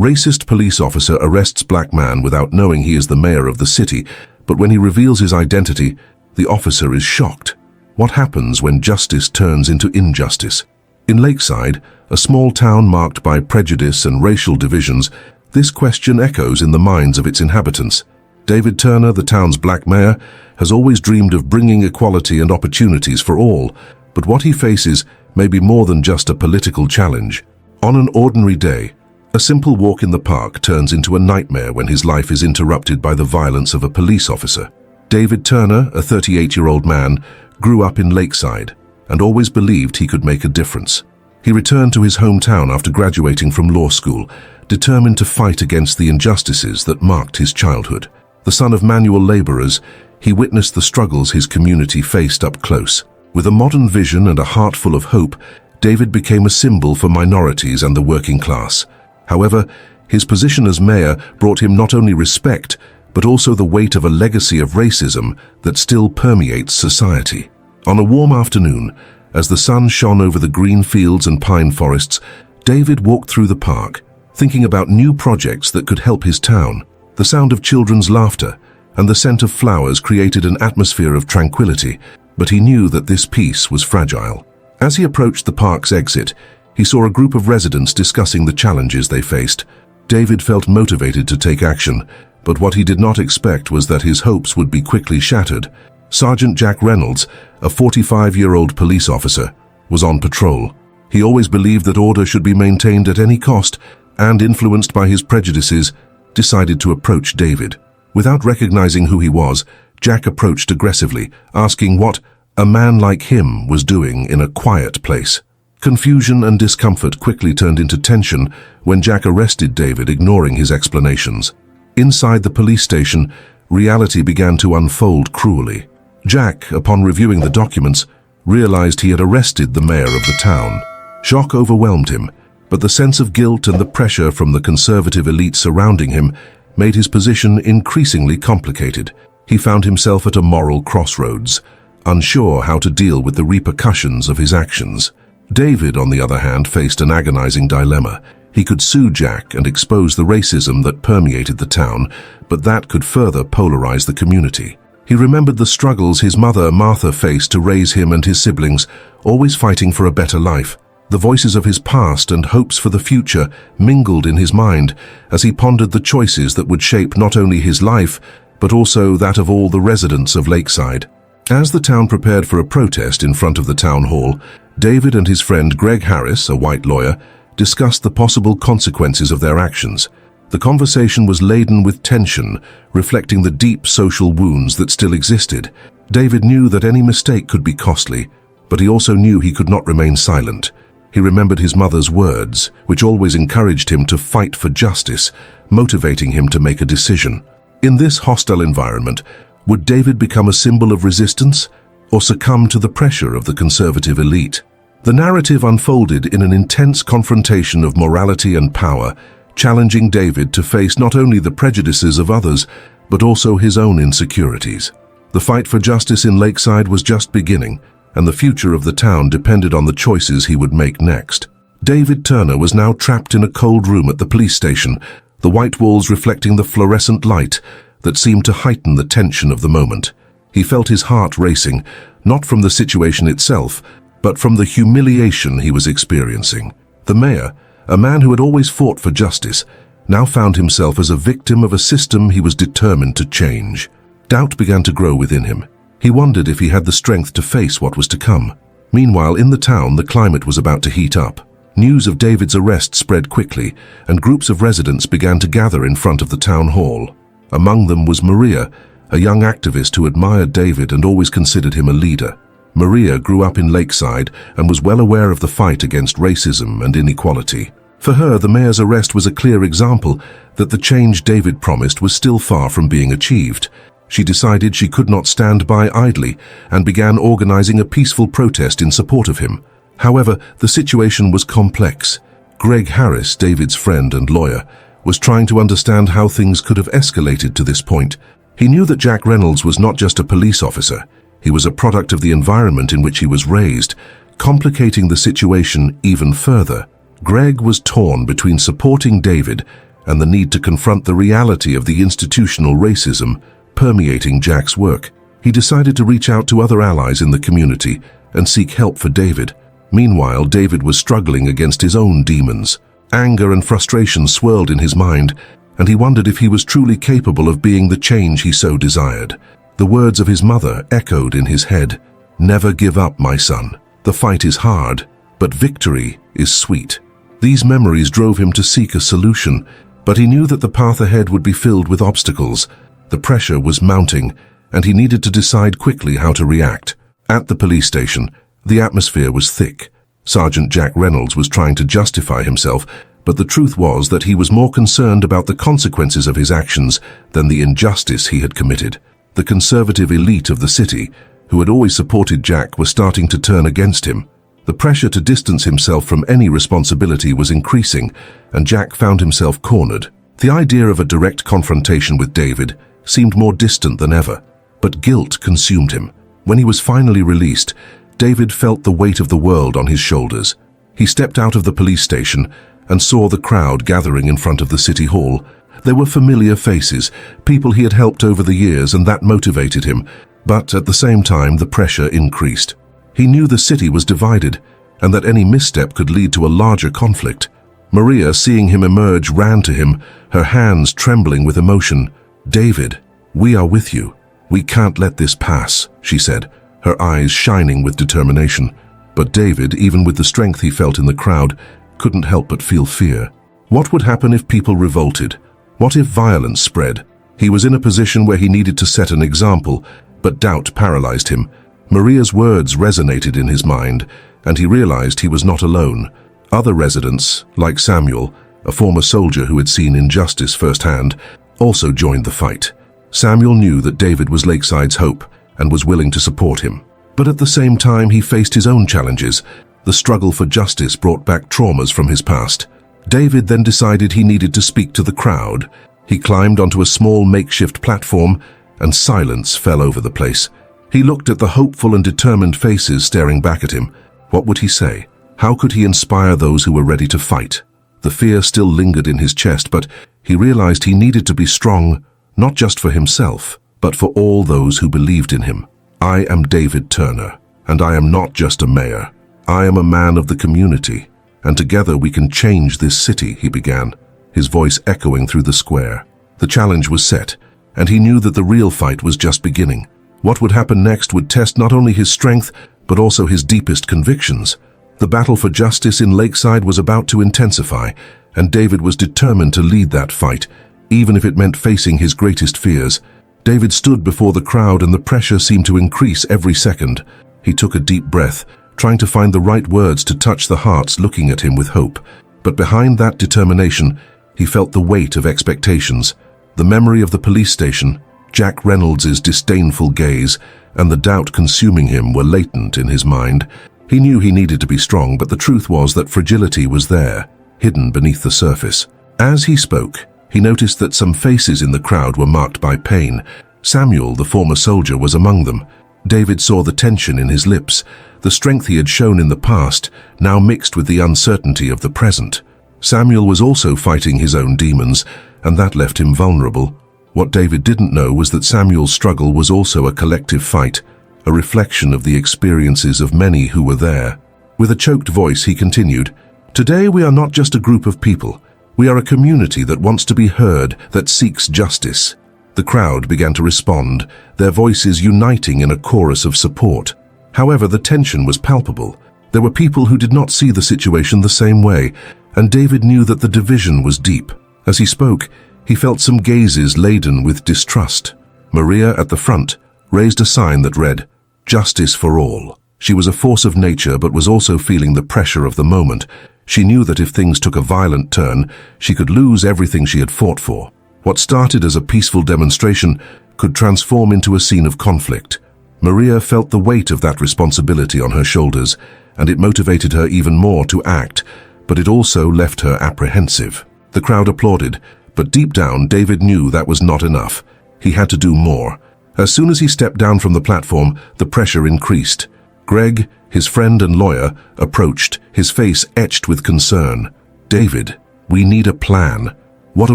Racist police officer arrests black man without knowing he is the mayor of the city, but when he reveals his identity, the officer is shocked. What happens when justice turns into injustice? In Lakeside, a small town marked by prejudice and racial divisions, this question echoes in the minds of its inhabitants. David Turner, the town's black mayor, has always dreamed of bringing equality and opportunities for all, but what he faces may be more than just a political challenge. On an ordinary day, a simple walk in the park turns into a nightmare when his life is interrupted by the violence of a police officer. David Turner, a 38-year-old man, grew up in Lakeside and always believed he could make a difference. He returned to his hometown after graduating from law school, determined to fight against the injustices that marked his childhood. The son of manual laborers, he witnessed the struggles his community faced up close. With a modern vision and a heart full of hope, David became a symbol for minorities and the working class. However, his position as mayor brought him not only respect, but also the weight of a legacy of racism that still permeates society. On a warm afternoon, as the sun shone over the green fields and pine forests, David walked through the park, thinking about new projects that could help his town. The sound of children's laughter and the scent of flowers created an atmosphere of tranquility, but he knew that this peace was fragile. As he approached the park's exit, he saw a group of residents discussing the challenges they faced. David felt motivated to take action, but what he did not expect was that his hopes would be quickly shattered. Sergeant Jack Reynolds, a 45-year-old police officer, was on patrol. He always believed that order should be maintained at any cost, and influenced by his prejudices, decided to approach David. Without recognizing who he was, Jack approached aggressively, asking what a man like him was doing in a quiet place. Confusion and discomfort quickly turned into tension when Jack arrested David, ignoring his explanations. Inside the police station, reality began to unfold cruelly. Jack, upon reviewing the documents, realized he had arrested the mayor of the town. Shock overwhelmed him, but the sense of guilt and the pressure from the conservative elite surrounding him made his position increasingly complicated. He found himself at a moral crossroads, unsure how to deal with the repercussions of his actions. David, on the other hand, faced an agonizing dilemma. He could sue Jack and expose the racism that permeated the town, but that could further polarize the community. He remembered the struggles his mother, Martha, faced to raise him and his siblings, always fighting for a better life. The voices of his past and hopes for the future mingled in his mind as he pondered the choices that would shape not only his life, but also that of all the residents of Lakeside. As the town prepared for a protest in front of the town hall, David and his friend Greg Harris, a white lawyer, discussed the possible consequences of their actions. The conversation was laden with tension, reflecting the deep social wounds that still existed. David knew that any mistake could be costly, but he also knew he could not remain silent. He remembered his mother's words, which always encouraged him to fight for justice, motivating him to make a decision. In this hostile environment, would David become a symbol of resistance or succumb to the pressure of the conservative elite? The narrative unfolded in an intense confrontation of morality and power, challenging David to face not only the prejudices of others, but also his own insecurities. The fight for justice in Lakeside was just beginning, and the future of the town depended on the choices he would make next. David Turner was now trapped in a cold room at the police station, the white walls reflecting the fluorescent light that seemed to heighten the tension of the moment. He felt his heart racing, not from the situation itself, but from the humiliation he was experiencing. The mayor, a man who had always fought for justice, now found himself as a victim of a system he was determined to change. Doubt began to grow within him. He wondered if he had the strength to face what was to come. Meanwhile, in the town, the climate was about to heat up. News of David's arrest spread quickly, and groups of residents began to gather in front of the town hall. Among them was Maria, a young activist who admired David and always considered him a leader. Maria grew up in Lakeside and was well aware of the fight against racism and inequality. For her, the mayor's arrest was a clear example that the change David promised was still far from being achieved. She decided she could not stand by idly and began organizing a peaceful protest in support of him. However, the situation was complex. Greg Harris, David's friend and lawyer, was trying to understand how things could have escalated to this point. He knew that Jack Reynolds was not just a police officer. He was a product of the environment in which he was raised, complicating the situation even further. Greg was torn between supporting David and the need to confront the reality of the institutional racism permeating Jack's work. He decided to reach out to other allies in the community and seek help for David. Meanwhile, David was struggling against his own demons. Anger and frustration swirled in his mind, and he wondered if he was truly capable of being the change he so desired. The words of his mother echoed in his head. "Never give up, my son. The fight is hard, but victory is sweet." These memories drove him to seek a solution, but he knew that the path ahead would be filled with obstacles. The pressure was mounting, and he needed to decide quickly how to react. At the police station, the atmosphere was thick. Sergeant Jack Reynolds was trying to justify himself, but the truth was that he was more concerned about the consequences of his actions than the injustice he had committed. The conservative elite of the city, who had always supported Jack, were starting to turn against him. The pressure to distance himself from any responsibility was increasing, and Jack found himself cornered. The idea of a direct confrontation with David seemed more distant than ever, but guilt consumed him. When he was finally released, David felt the weight of the world on his shoulders. He stepped out of the police station and saw the crowd gathering in front of the city hall. There were familiar faces, people he had helped over the years, and that motivated him. But at the same time, the pressure increased. He knew the city was divided, and that any misstep could lead to a larger conflict. Maria, seeing him emerge, ran to him, her hands trembling with emotion. "David, we are with you. We can't let this pass," she said, her eyes shining with determination. But David, even with the strength he felt in the crowd, couldn't help but feel fear. What would happen if people revolted? What if violence spread? He was in a position where he needed to set an example, but doubt paralyzed him. Maria's words resonated in his mind, and he realized he was not alone. Other residents, like Samuel, a former soldier who had seen injustice firsthand, also joined the fight. Samuel knew that David was Lakeside's hope and was willing to support him. But at the same time, he faced his own challenges. The struggle for justice brought back traumas from his past. David then decided he needed to speak to the crowd. He climbed onto a small makeshift platform, and silence fell over the place. He looked at the hopeful and determined faces staring back at him. What would he say? How could he inspire those who were ready to fight? The fear still lingered in his chest, but he realized he needed to be strong, not just for himself, but for all those who believed in him. "I am David Turner, and I am not just a mayor. I am a man of the community, and together we can change this city," he began, his voice echoing through the square. The challenge was set, and he knew that the real fight was just beginning. What would happen next would test not only his strength, but also his deepest convictions. The battle for justice in Lakeside was about to intensify, and David was determined to lead that fight, even if it meant facing his greatest fears. David stood before the crowd, and the pressure seemed to increase every second. He took a deep breath, trying to find the right words to touch the hearts looking at him with hope. But behind that determination, he felt the weight of expectations. The memory of the police station, Jack Reynolds' disdainful gaze, and the doubt consuming him were latent in his mind. He knew he needed to be strong, but the truth was that fragility was there, hidden beneath the surface. As he spoke, he noticed that some faces in the crowd were marked by pain. Samuel, the former soldier, was among them. David saw the tension in his lips, the strength he had shown in the past, now mixed with the uncertainty of the present. Samuel was also fighting his own demons, and that left him vulnerable. What David didn't know was that Samuel's struggle was also a collective fight, a reflection of the experiences of many who were there. With a choked voice, he continued, "Today we are not just a group of people. We are a community that wants to be heard, that seeks justice." The crowd began to respond, their voices uniting in a chorus of support. However, the tension was palpable. There were people who did not see the situation the same way, and David knew that the division was deep. As he spoke, he felt some gazes laden with distrust. Maria, at the front, raised a sign that read, "Justice for all." She was a force of nature, but was also feeling the pressure of the moment. She knew that if things took a violent turn, she could lose everything she had fought for. What started as a peaceful demonstration could transform into a scene of conflict. Maria felt the weight of that responsibility on her shoulders, and it motivated her even more to act, but it also left her apprehensive. The crowd applauded, but deep down, David knew that was not enough. He had to do more. As soon as he stepped down from the platform, the pressure increased. Greg, his friend and lawyer, approached, his face etched with concern. "David, we need a plan. What are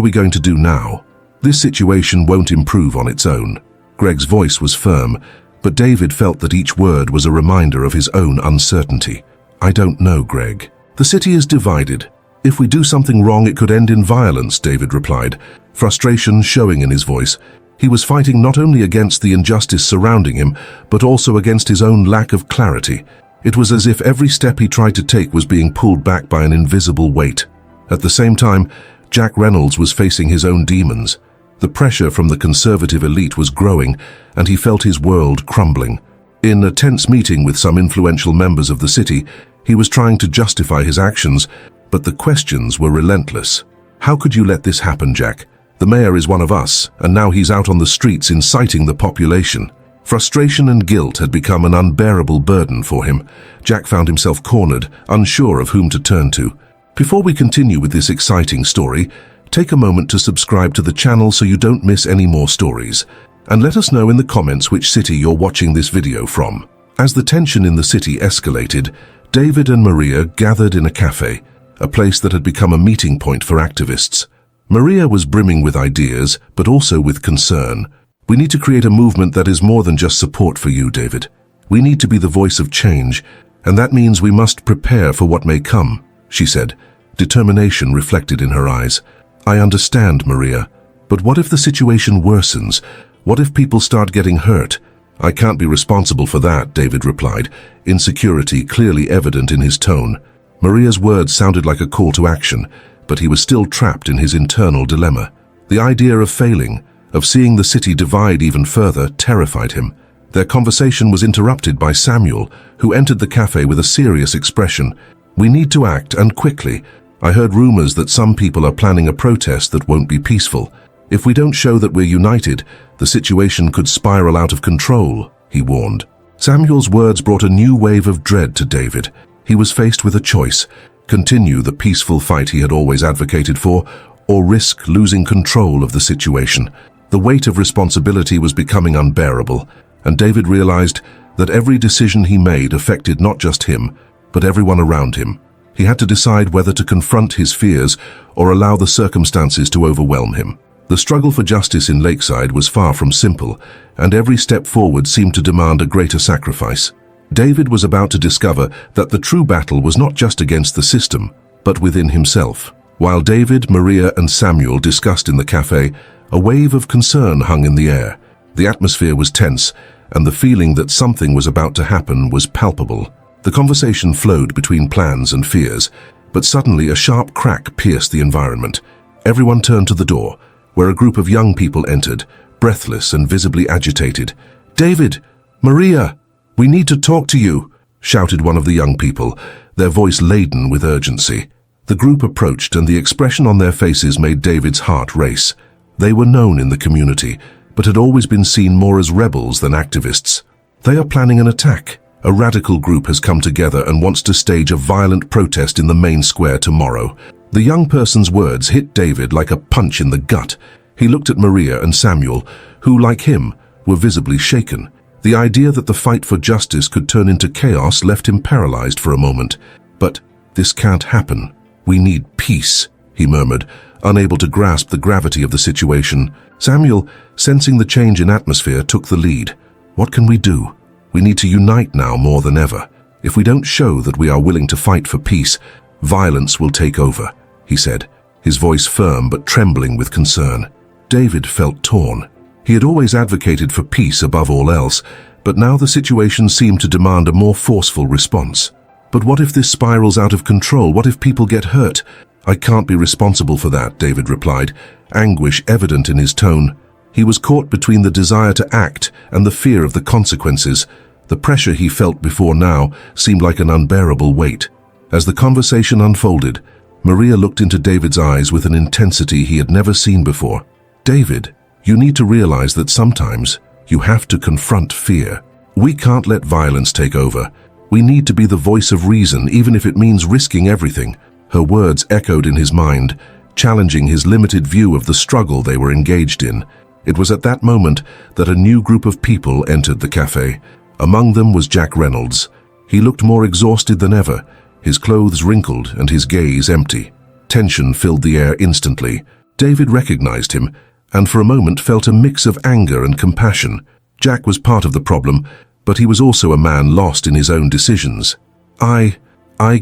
we going to do now? This situation won't improve on its own. Greg's voice was firm, but David felt that each word was a reminder of his own uncertainty. I don't know, Greg. The city is divided. If we do something wrong, it could end in violence, David replied, frustration showing in his voice. He was fighting not only against the injustice surrounding him, but also against his own lack of clarity. It was as if every step he tried to take was being pulled back by an invisible weight. At the same time, Jack Reynolds was facing his own demons. The pressure from the conservative elite was growing, and he felt his world crumbling. In a tense meeting with some influential members of the city, he was trying to justify his actions, but the questions were relentless. How could you let this happen, Jack? The mayor is one of us, and now he's out on the streets inciting the population. Frustration and guilt had become an unbearable burden for him. Jack found himself cornered, unsure of whom to turn to. Before we continue with this exciting story, take a moment to subscribe to the channel so you don't miss any more stories. And let us know in the comments which city you're watching this video from. As the tension in the city escalated, David and Maria gathered in a cafe, a place that had become a meeting point for activists. Maria was brimming with ideas, but also with concern. We need to create a movement that is more than just support for you, David. We need to be the voice of change, and that means we must prepare for what may come, she said, determination reflected in her eyes. I understand, Maria, but what if the situation worsens? What if people start getting hurt? I can't be responsible for that, David replied, insecurity clearly evident in his tone. Maria's words sounded like a call to action, but he was still trapped in his internal dilemma. The idea of failing, of seeing the city divide even further, terrified him. Their conversation was interrupted by Samuel, who entered the cafe with a serious expression. We need to act, and quickly. I heard rumors that some people are planning a protest that won't be peaceful. If we don't show that we're united, the situation could spiral out of control, he warned. Samuel's words brought a new wave of dread to David. He was faced with a choice: continue the peaceful fight he had always advocated for, or risk losing control of the situation. The weight of responsibility was becoming unbearable, and David realized that every decision he made affected not just him, but everyone around him. He had to decide whether to confront his fears or allow the circumstances to overwhelm him. The struggle for justice in Lakeside was far from simple, and every step forward seemed to demand a greater sacrifice. David was about to discover that the true battle was not just against the system, but within himself. While David, Maria, and Samuel discussed in the cafe, a wave of concern hung in the air. The atmosphere was tense, and the feeling that something was about to happen was palpable. The conversation flowed between plans and fears, but suddenly a sharp crack pierced the environment. Everyone turned to the door, where a group of young people entered, breathless and visibly agitated. David! Maria! We need to talk to you! Shouted one of the young people, their voice laden with urgency. The group approached, and the expression on their faces made David's heart race. They were known in the community, but had always been seen more as rebels than activists. They are planning an attack. A radical group has come together and wants to stage a violent protest in the main square tomorrow. The young person's words hit David like a punch in the gut. He looked at Maria and Samuel, who, like him, were visibly shaken. The idea that the fight for justice could turn into chaos left him paralyzed for a moment. But this can't happen. We need peace, he murmured, unable to grasp the gravity of the situation. Samuel, sensing the change in atmosphere, took the lead. What can we do? We need to unite now more than ever. If we don't show that we are willing to fight for peace, violence will take over, he said, his voice firm but trembling with concern. David felt torn. He had always advocated for peace above all else, but now the situation seemed to demand a more forceful response. But what if this spirals out of control? What if people get hurt? I can't be responsible for that, David replied, anguish evident in his tone. He was caught between the desire to act and the fear of the consequences. The pressure he felt before now seemed like an unbearable weight. As the conversation unfolded, Maria looked into David's eyes with an intensity he had never seen before. David, you need to realize that sometimes you have to confront fear. We can't let violence take over. We need to be the voice of reason, even if it means risking everything. Her words echoed in his mind, challenging his limited view of the struggle they were engaged in. It was at that moment that a new group of people entered the cafe. Among them was Jack Reynolds. He looked more exhausted than ever, his clothes wrinkled and his gaze empty. Tension filled the air instantly. David recognized him, and for a moment felt a mix of anger and compassion. Jack was part of the problem, but he was also a man lost in his own decisions. I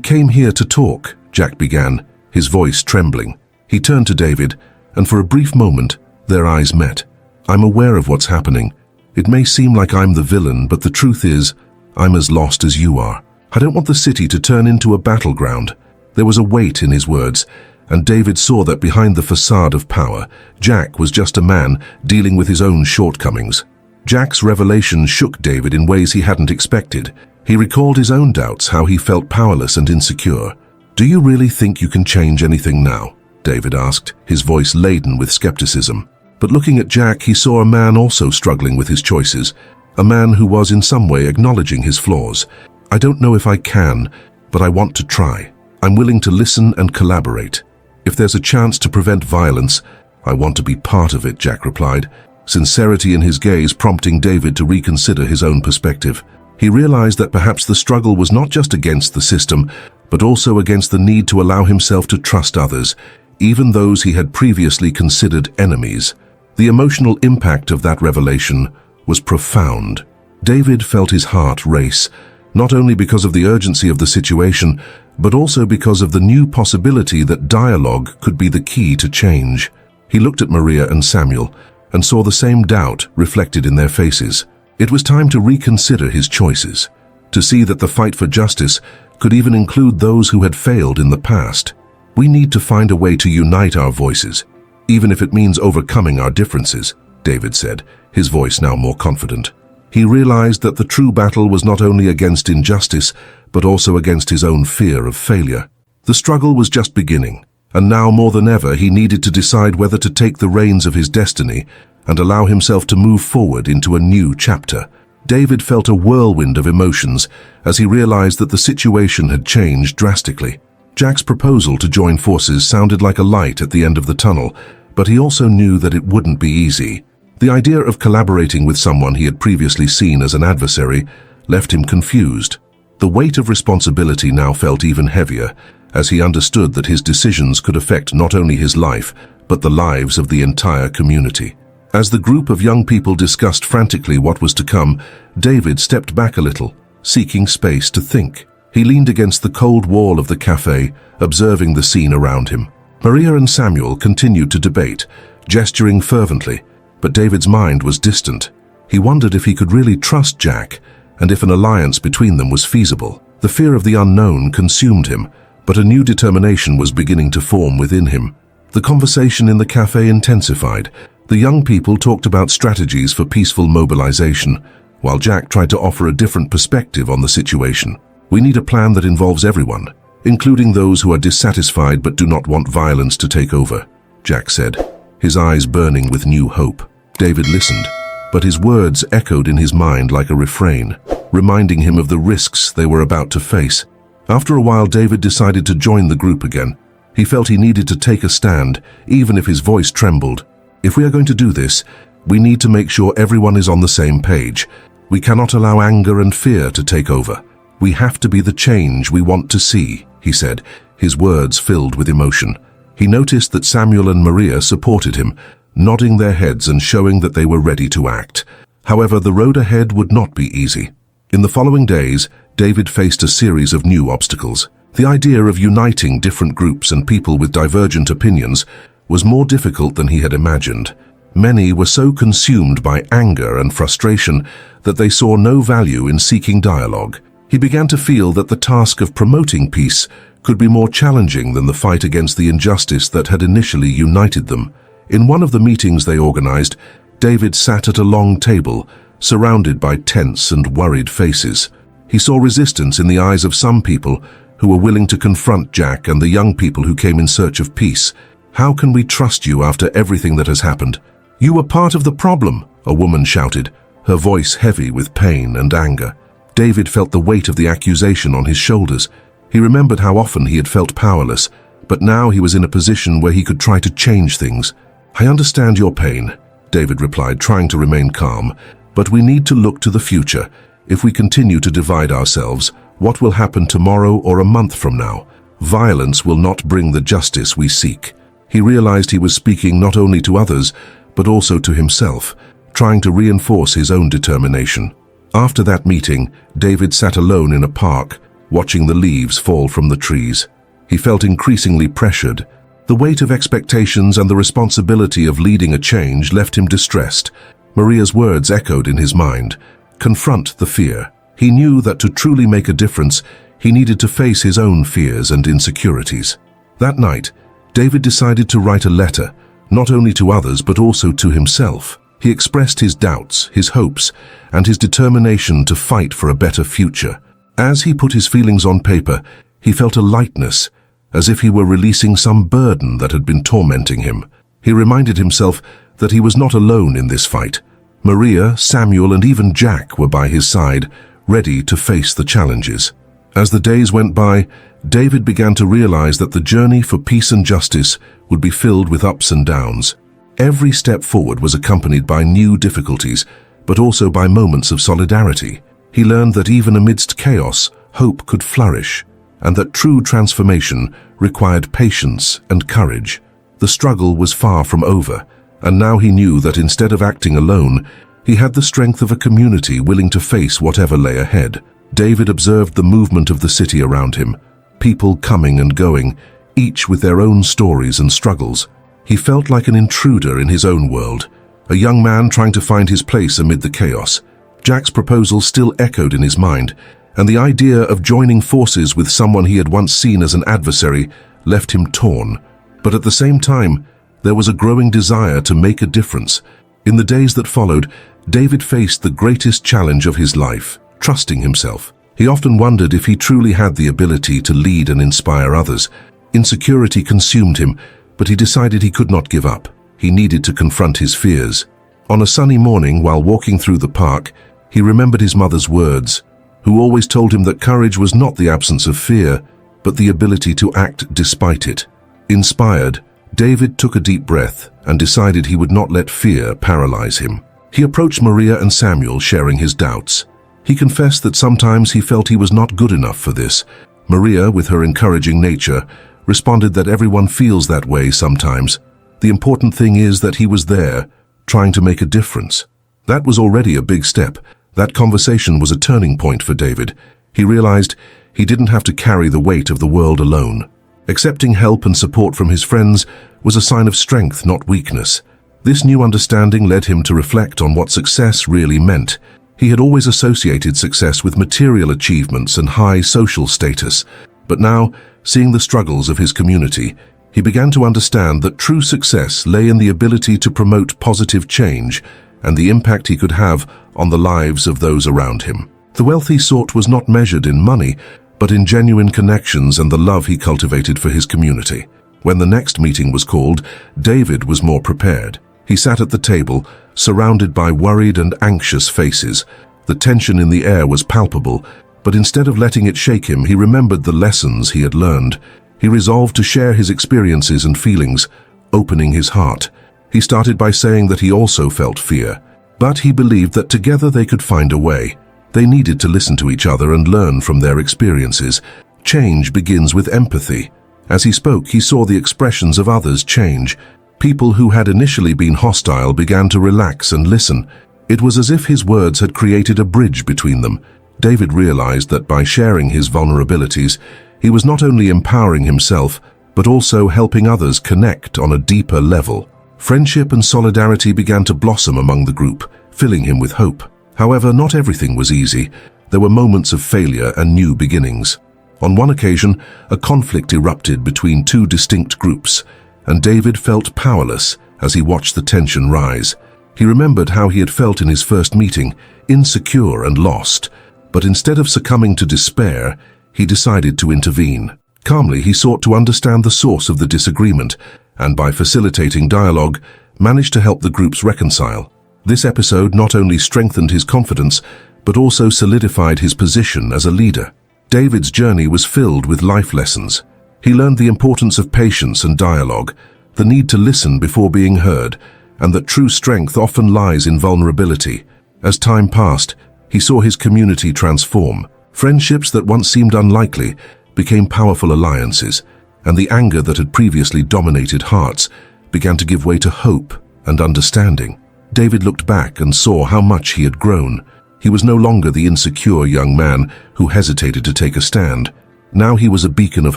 came here to talk," Jack began, his voice trembling. He turned to David, and for a brief moment, their eyes met. "I'm aware of what's happening. It may seem like I'm the villain, but the truth is, I'm as lost as you are. I don't want the city to turn into a battleground." There was a weight in his words, and David saw that behind the facade of power, Jack was just a man dealing with his own shortcomings. Jack's revelation shook David in ways he hadn't expected. He recalled his own doubts, how he felt powerless and insecure. "Do you really think you can change anything now?" David asked, his voice laden with skepticism. But looking at Jack, he saw a man also struggling with his choices, a man who was in some way acknowledging his flaws. "I don't know if I can, but I want to try. I'm willing to listen and collaborate. If there's a chance to prevent violence, I want to be part of it," Jack replied, sincerity in his gaze prompting David to reconsider his own perspective. He realized that perhaps the struggle was not just against the system, but also against the need to allow himself to trust others, even those he had previously considered enemies. The emotional impact of that revelation was profound. David felt his heart race, not only because of the urgency of the situation, but also because of the new possibility that dialogue could be the key to change. He looked at Maria and Samuel and saw the same doubt reflected in their faces. It was time to reconsider his choices, to see that the fight for justice could even include those who had failed in the past. "We need to find a way to unite our voices, even if it means overcoming our differences," David said, his voice now more confident. He realized that the true battle was not only against injustice, but also against his own fear of failure. The struggle was just beginning, and now more than ever he needed to decide whether to take the reins of his destiny and allow himself to move forward into a new chapter. David felt a whirlwind of emotions as he realized that the situation had changed drastically. Jack's proposal to join forces sounded like a light at the end of the tunnel, but he also knew that it wouldn't be easy. The idea of collaborating with someone he had previously seen as an adversary left him confused. The weight of responsibility now felt even heavier, as he understood that his decisions could affect not only his life, but the lives of the entire community. As the group of young people discussed frantically what was to come, David stepped back a little, seeking space to think. He leaned against the cold wall of the cafe, observing the scene around him. Maria and Samuel continued to debate, gesturing fervently, but David's mind was distant. He wondered if he could really trust Jack, and if an alliance between them was feasible. The fear of the unknown consumed him, but a new determination was beginning to form within him. The conversation in the cafe intensified. The young people talked about strategies for peaceful mobilization, while Jack tried to offer a different perspective on the situation. "We need a plan that involves everyone, including those who are dissatisfied but do not want violence to take over," Jack said, his eyes burning with new hope. David listened, but his words echoed in his mind like a refrain, reminding him of the risks they were about to face. After a while, David decided to join the group again. He felt he needed to take a stand, even if his voice trembled. "If we are going to do this, we need to make sure everyone is on the same page. We cannot allow anger and fear to take over. We have to be the change we want to see," he said, his words filled with emotion. He noticed that Samuel and Maria supported him, nodding their heads and showing that they were ready to act. However, the road ahead would not be easy. In the following days, David faced a series of new obstacles. The idea of uniting different groups and people with divergent opinions was more difficult than he had imagined. Many were so consumed by anger and frustration that they saw no value in seeking dialogue. He began to feel that the task of promoting peace could be more challenging than the fight against the injustice that had initially united them. In one of the meetings they organized, David sat at a long table, surrounded by tense and worried faces. He saw resistance in the eyes of some people who were willing to confront Jack and the young people who came in search of peace. "How can we trust you after everything that has happened?" "You were part of the problem," a woman shouted, her voice heavy with pain and anger. David felt the weight of the accusation on his shoulders. He remembered how often he had felt powerless, but now he was in a position where he could try to change things. "I understand your pain," David replied, trying to remain calm, "but we need to look to the future. If we continue to divide ourselves, what will happen tomorrow or a month from now? Violence will not bring the justice we seek." He realized he was speaking not only to others, but also to himself, trying to reinforce his own determination. After that meeting, David sat alone in a park, watching the leaves fall from the trees. He felt increasingly pressured. The weight of expectations and the responsibility of leading a change left him distressed. Maria's words echoed in his mind. Confront the fear. He knew that to truly make a difference, he needed to face his own fears and insecurities. That night, David decided to write a letter, not only to others but also to himself. He expressed his doubts, his hopes, and his determination to fight for a better future. As he put his feelings on paper, he felt a lightness, as if he were releasing some burden that had been tormenting him. He reminded himself that he was not alone in this fight. Maria, Samuel, and even Jack were by his side, ready to face the challenges. As the days went by, David began to realize that the journey for peace and justice would be filled with ups and downs. Every step forward was accompanied by new difficulties, but also by moments of solidarity. He learned that even amidst chaos, hope could flourish, and that true transformation required patience and courage. The struggle was far from over, and now he knew that instead of acting alone, he had the strength of a community willing to face whatever lay ahead. David observed the movement of the city around him, people coming and going, each with their own stories and struggles. He felt like an intruder in his own world, a young man trying to find his place amid the chaos. Jack's proposal still echoed in his mind, and the idea of joining forces with someone he had once seen as an adversary left him torn. But at the same time, there was a growing desire to make a difference. In the days that followed, David faced the greatest challenge of his life, trusting himself. He often wondered if he truly had the ability to lead and inspire others. Insecurity consumed him, but he decided he could not give up. He needed to confront his fears. On a sunny morning, while walking through the park, he remembered his mother's words, who always told him that courage was not the absence of fear, but the ability to act despite it. Inspired, David took a deep breath and decided he would not let fear paralyze him. He approached Maria and Samuel, sharing his doubts. He confessed that sometimes he felt he was not good enough for this. Maria, with her encouraging nature, responded that everyone feels that way sometimes. The important thing is that he was there, trying to make a difference. That was already a big step. That conversation was a turning point for David. He realized he didn't have to carry the weight of the world alone. Accepting help and support from his friends was a sign of strength, not weakness. This new understanding led him to reflect on what success really meant. He had always associated success with material achievements and high social status, but now, seeing the struggles of his community, he began to understand that true success lay in the ability to promote positive change and the impact he could have on the lives of those around him. The wealth he sought was not measured in money, but in genuine connections and the love he cultivated for his community. When the next meeting was called, David was more prepared. He sat at the table, surrounded by worried and anxious faces. The tension in the air was palpable, but instead of letting it shake him, he remembered the lessons he had learned. He resolved to share his experiences and feelings, opening his heart. He started by saying that he also felt fear, but he believed that together they could find a way. They needed to listen to each other and learn from their experiences. Change begins with empathy. As he spoke, he saw the expressions of others change. People who had initially been hostile began to relax and listen. It was as if his words had created a bridge between them. David realized that by sharing his vulnerabilities, he was not only empowering himself, but also helping others connect on a deeper level. Friendship and solidarity began to blossom among the group, filling him with hope. However, not everything was easy. There were moments of failure and new beginnings. On one occasion, a conflict erupted between two distinct groups, and David felt powerless as he watched the tension rise. He remembered how he had felt in his first meeting, insecure and lost, but instead of succumbing to despair, he decided to intervene. Calmly, he sought to understand the source of the disagreement, and by facilitating dialogue, managed to help the groups reconcile. This episode not only strengthened his confidence, but also solidified his position as a leader. David's journey was filled with life lessons. He learned the importance of patience and dialogue, the need to listen before being heard, and that true strength often lies in vulnerability. As time passed, he saw his community transform. Friendships that once seemed unlikely became powerful alliances, and the anger that had previously dominated hearts began to give way to hope and understanding. David looked back and saw how much he had grown. He was no longer the insecure young man who hesitated to take a stand. Now he was a beacon of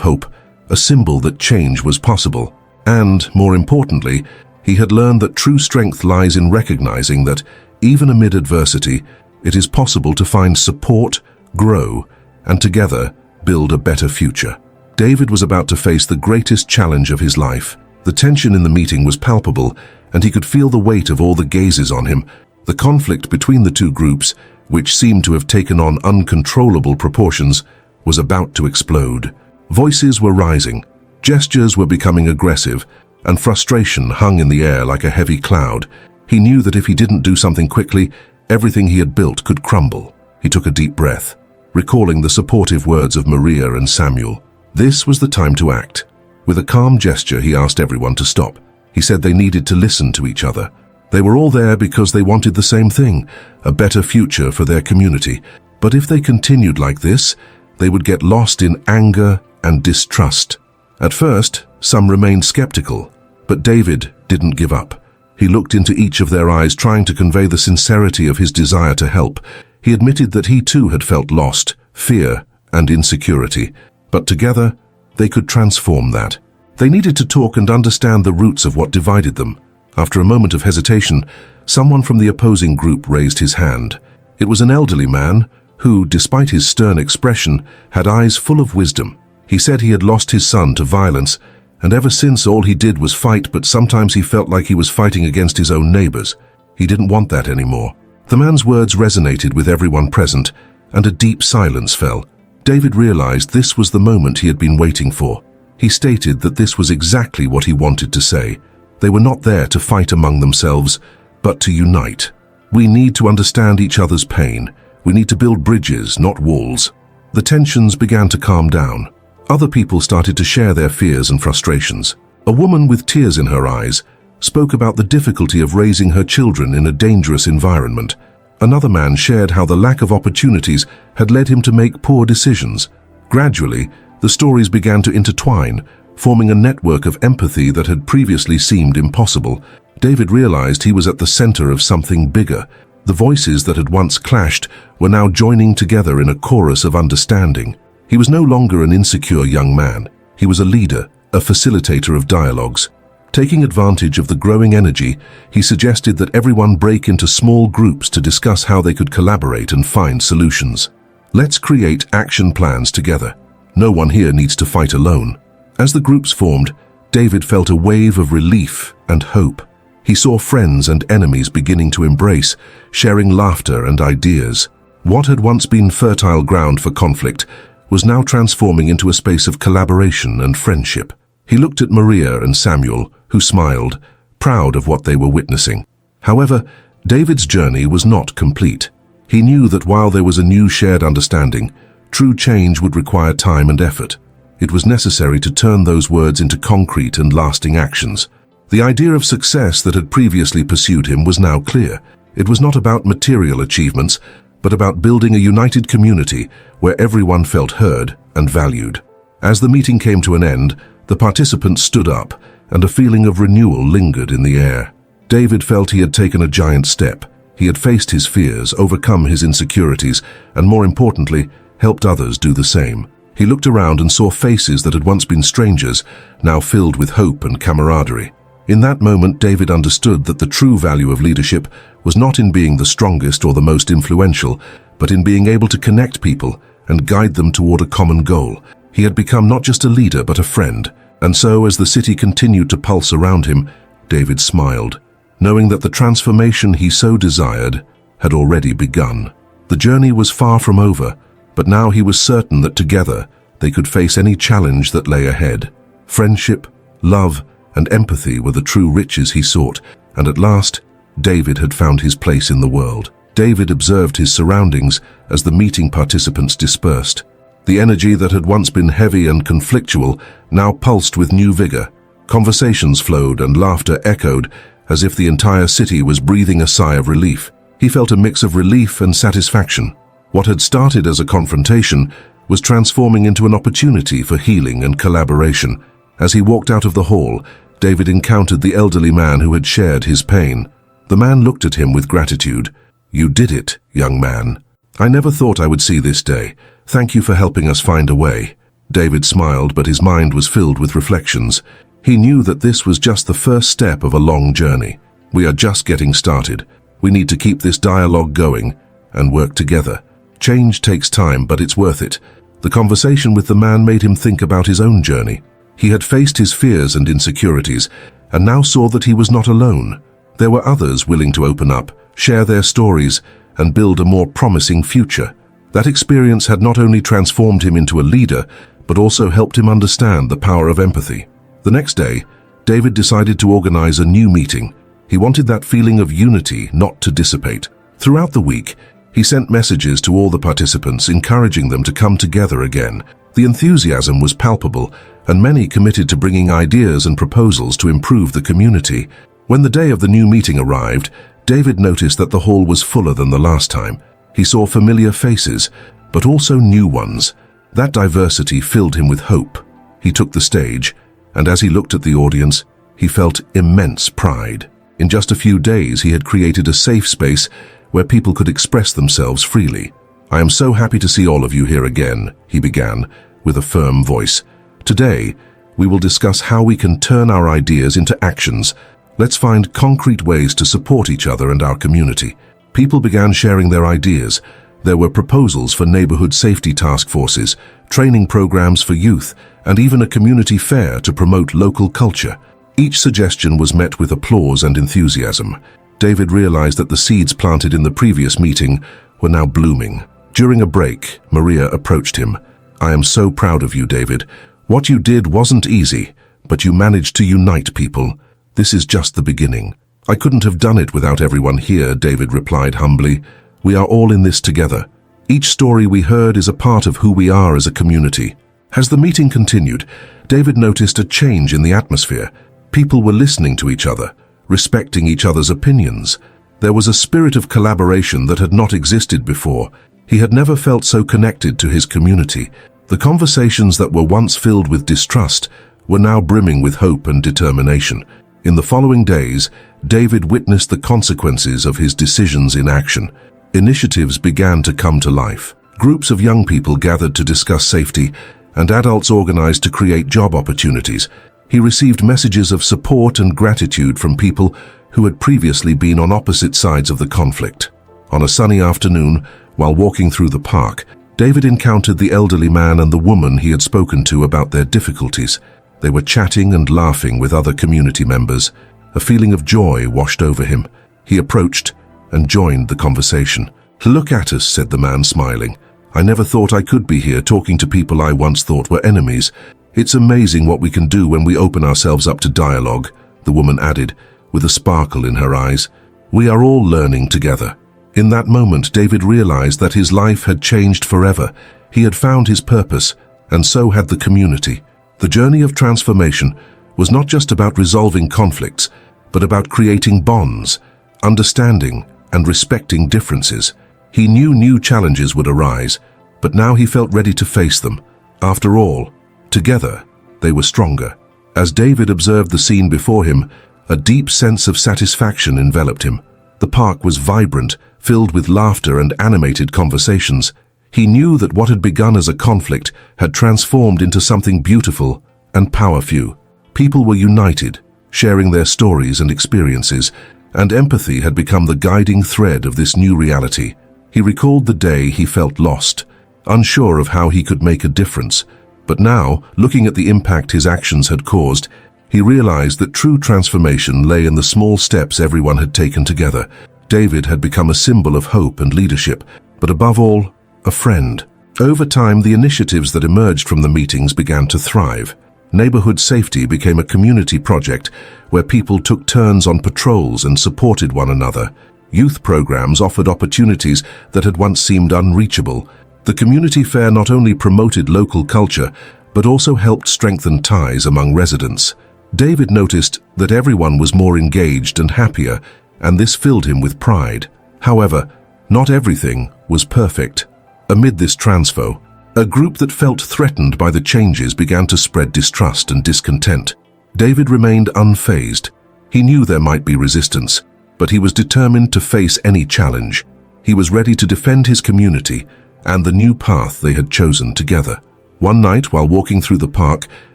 hope, a symbol that change was possible. And, more importantly, he had learned that true strength lies in recognizing that, even amid adversity, it is possible to find support, grow, and together build a better future. David was about to face the greatest challenge of his life. The tension in the meeting was palpable, and he could feel the weight of all the gazes on him. The conflict between the two groups, which seemed to have taken on uncontrollable proportions, was about to explode. Voices were rising, gestures were becoming aggressive, and frustration hung in the air like a heavy cloud. He knew that if he didn't do something quickly, everything he had built could crumble. He took a deep breath, recalling the supportive words of Maria and Samuel. This was the time to act. With a calm gesture, he asked everyone to stop. He said they needed to listen to each other. They were all there because they wanted the same thing, a better future for their community. But if they continued like this, they would get lost in anger and distrust. At first, some remained skeptical, but David didn't give up. He looked into each of their eyes, trying to convey the sincerity of his desire to help. He admitted that he too had felt lost, fear, and insecurity. But together, they could transform that. They needed to talk and understand the roots of what divided them. After a moment of hesitation, someone from the opposing group raised his hand. It was an elderly man who, despite his stern expression, had eyes full of wisdom. He said he had lost his son to violence, and ever since all he did was fight, but sometimes he felt like he was fighting against his own neighbors. He didn't want that anymore. The man's words resonated with everyone present, and a deep silence fell. David realized this was the moment he had been waiting for. He stated that this was exactly what he wanted to say. They were not there to fight among themselves, but to unite. We need to understand each other's pain. We need to build bridges, not walls. The tensions began to calm down. Other people started to share their fears and frustrations. A woman with tears in her eyes spoke about the difficulty of raising her children in a dangerous environment. Another man shared how the lack of opportunities had led him to make poor decisions. Gradually, the stories began to intertwine, forming a network of empathy that had previously seemed impossible. David realized he was at the center of something bigger. The voices that had once clashed were now joining together in a chorus of understanding. He was no longer an insecure young man. He was a leader, a facilitator of dialogues. Taking advantage of the growing energy, he suggested that everyone break into small groups to discuss how they could collaborate and find solutions. Let's create action plans together. No one here needs to fight alone. As the groups formed, David felt a wave of relief and hope. He saw friends and enemies beginning to embrace, sharing laughter and ideas. What had once been fertile ground for conflict was now transforming into a space of collaboration and friendship. He looked at Maria and Samuel, who smiled, proud of what they were witnessing. However, David's journey was not complete. He knew that while there was a new shared understanding, true change would require time and effort. It was necessary to turn those words into concrete and lasting actions. The idea of success that had previously pursued him was now clear. It was not about material achievements, but about building a united community where everyone felt heard and valued. As the meeting came to an end, the participants stood up, and a feeling of renewal lingered in the air. David felt he had taken a giant step. He had faced his fears, overcome his insecurities, and more importantly, helped others do the same. He looked around and saw faces that had once been strangers, now filled with hope and camaraderie. In that moment, David understood that the true value of leadership was not in being the strongest or the most influential, but in being able to connect people and guide them toward a common goal. He had become not just a leader, but a friend. And so, as the city continued to pulse around him, David smiled, knowing that the transformation he so desired had already begun. The journey was far from over, but now he was certain that together they could face any challenge that lay ahead. Friendship, love, and empathy were the true riches he sought, and at last, David had found his place in the world. David observed his surroundings as the meeting participants dispersed. The energy that had once been heavy and conflictual now pulsed with new vigor. Conversations flowed and laughter echoed as if the entire city was breathing a sigh of relief. He felt a mix of relief and satisfaction. What had started as a confrontation was transforming into an opportunity for healing and collaboration. As he walked out of the hall, David encountered the elderly man who had shared his pain. The man looked at him with gratitude. "You did it, young man. I never thought I would see this day. Thank you for helping us find a way." David smiled, but his mind was filled with reflections. He knew that this was just the first step of a long journey. We are just getting started. We need to keep this dialogue going and work together. Change takes time, but it's worth it. The conversation with the man made him think about his own journey. He had faced his fears and insecurities, and now saw that he was not alone. There were others willing to open up, share their stories, and build a more promising future. That experience had not only transformed him into a leader, but also helped him understand the power of empathy. The next day, David decided to organize a new meeting. He wanted that feeling of unity not to dissipate. Throughout the week, he sent messages to all the participants, encouraging them to come together again. The enthusiasm was palpable, and many committed to bringing ideas and proposals to improve the community. When the day of the new meeting arrived, David noticed that the hall was fuller than the last time. He saw familiar faces, but also new ones. That diversity filled him with hope. He took the stage, and as he looked at the audience, he felt immense pride. In just a few days, he had created a safe space where people could express themselves freely. "I am so happy to see all of you here again," he began, with a firm voice. "Today, we will discuss how we can turn our ideas into actions. Let's find concrete ways to support each other and our community." People began sharing their ideas. There were proposals for neighborhood safety task forces, training programs for youth, and even a community fair to promote local culture. Each suggestion was met with applause and enthusiasm. David realized that the seeds planted in the previous meeting were now blooming. During a break, Maria approached him. "I am so proud of you, David. What you did wasn't easy, but you managed to unite people. This is just the beginning." "I couldn't have done it without everyone here," David replied humbly. "We are all in this together. Each story we heard is a part of who we are as a community." As the meeting continued, David noticed a change in the atmosphere. People were listening to each other, respecting each other's opinions. There was a spirit of collaboration that had not existed before. He had never felt so connected to his community. The conversations that were once filled with distrust were now brimming with hope and determination. In the following days, David witnessed the consequences of his decisions in action. Initiatives began to come to life. Groups of young people gathered to discuss safety, and adults organized to create job opportunities. He received messages of support and gratitude from people who had previously been on opposite sides of the conflict. On a sunny afternoon, while walking through the park, David encountered the elderly man and the woman he had spoken to about their difficulties. They were chatting and laughing with other community members. A feeling of joy washed over him. He approached and joined the conversation. "Look at us," said the man, smiling. "I never thought I could be here talking to people I once thought were enemies. It's amazing what we can do when we open ourselves up to dialogue," the woman added, with a sparkle in her eyes. "We are all learning together." In that moment, David realized that his life had changed forever. He had found his purpose, and so had the community. The journey of transformation was not just about resolving conflicts, but about creating bonds, understanding, and respecting differences. He knew new challenges would arise, but now he felt ready to face them. After all, together, they were stronger. As David observed the scene before him, a deep sense of satisfaction enveloped him. The park was vibrant, filled with laughter and animated conversations. He knew that what had begun as a conflict had transformed into something beautiful and powerful. People were united, sharing their stories and experiences, and empathy had become the guiding thread of this new reality. He recalled the day he felt lost, unsure of how he could make a difference. But now, looking at the impact his actions had caused, he realized that true transformation lay in the small steps everyone had taken together. David had become a symbol of hope and leadership, but above all, a friend. Over time, the initiatives that emerged from the meetings began to thrive. Neighborhood safety became a community project where people took turns on patrols and supported one another. Youth programs offered opportunities that had once seemed unreachable. The community fair not only promoted local culture, but also helped strengthen ties among residents. David noticed that everyone was more engaged and happier, and this filled him with pride. However, not everything was perfect. Amid this transfo, A group that felt threatened by the changes began to spread distrust and discontent. David remained unfazed. He knew there might be resistance, but he was determined to face any challenge. He was ready to defend his community and the new path they had chosen together. One night, while walking through the park,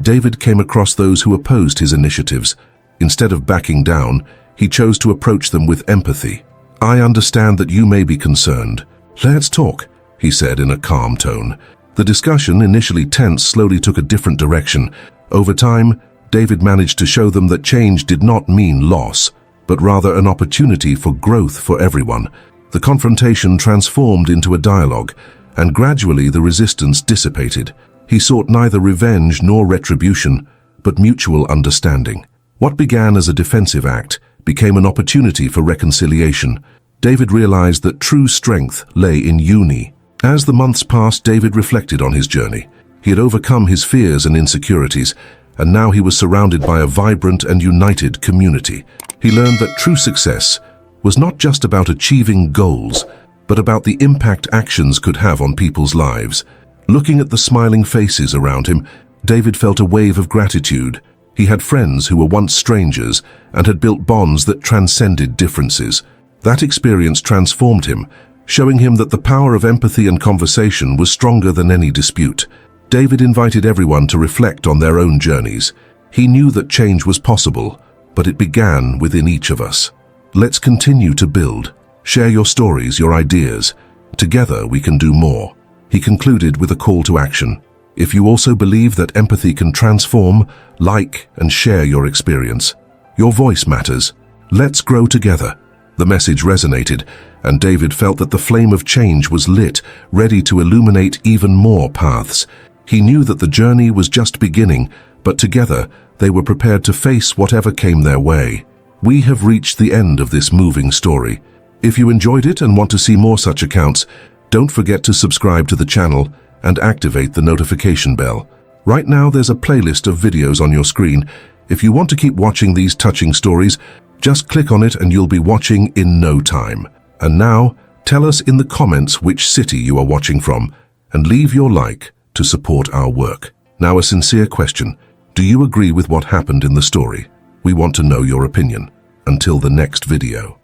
David came across those who opposed his initiatives. Instead of backing down, he chose to approach them with empathy. "I understand that you may be concerned. Let's talk," he said in a calm tone. The discussion, initially tense, slowly took a different direction. Over time, David managed to show them that change did not mean loss, but rather an opportunity for growth for everyone. The confrontation transformed into a dialogue, and gradually the resistance dissipated. He sought neither revenge nor retribution, but mutual understanding. What began as a defensive act became an opportunity for reconciliation. David realized that true strength lay in unity. As the months passed, David reflected on his journey. He had overcome his fears and insecurities, and now he was surrounded by a vibrant and united community. He learned that true success was not just about achieving goals, but about the impact actions could have on people's lives. Looking at the smiling faces around him, David felt a wave of gratitude. He had friends who were once strangers and had built bonds that transcended differences. That experience transformed him, showing him that the power of empathy and conversation was stronger than any dispute. David invited everyone to reflect on their own journeys. He knew that change was possible, but it began within each of us. Let's continue to build. Share your stories, your ideas. Together we can do more. He concluded with a call to action. If you also believe that empathy can transform, like and share your experience. Your voice matters. Let's grow together. The message resonated, and David felt that the flame of change was lit, ready to illuminate even more paths. He knew that the journey was just beginning, but together they were prepared to face whatever came their way. We have reached the end of this moving story. If you enjoyed it and want to see more such accounts, don't forget to subscribe to the channel and activate the notification bell. Right now there's a playlist of videos on your screen. If you want to keep watching these touching stories, just click on it and you'll be watching in no time. And now, tell us in the comments which city you are watching from, and leave your like to support our work. Now a sincere question. Do you agree with what happened in the story? We want to know your opinion. Until the next video.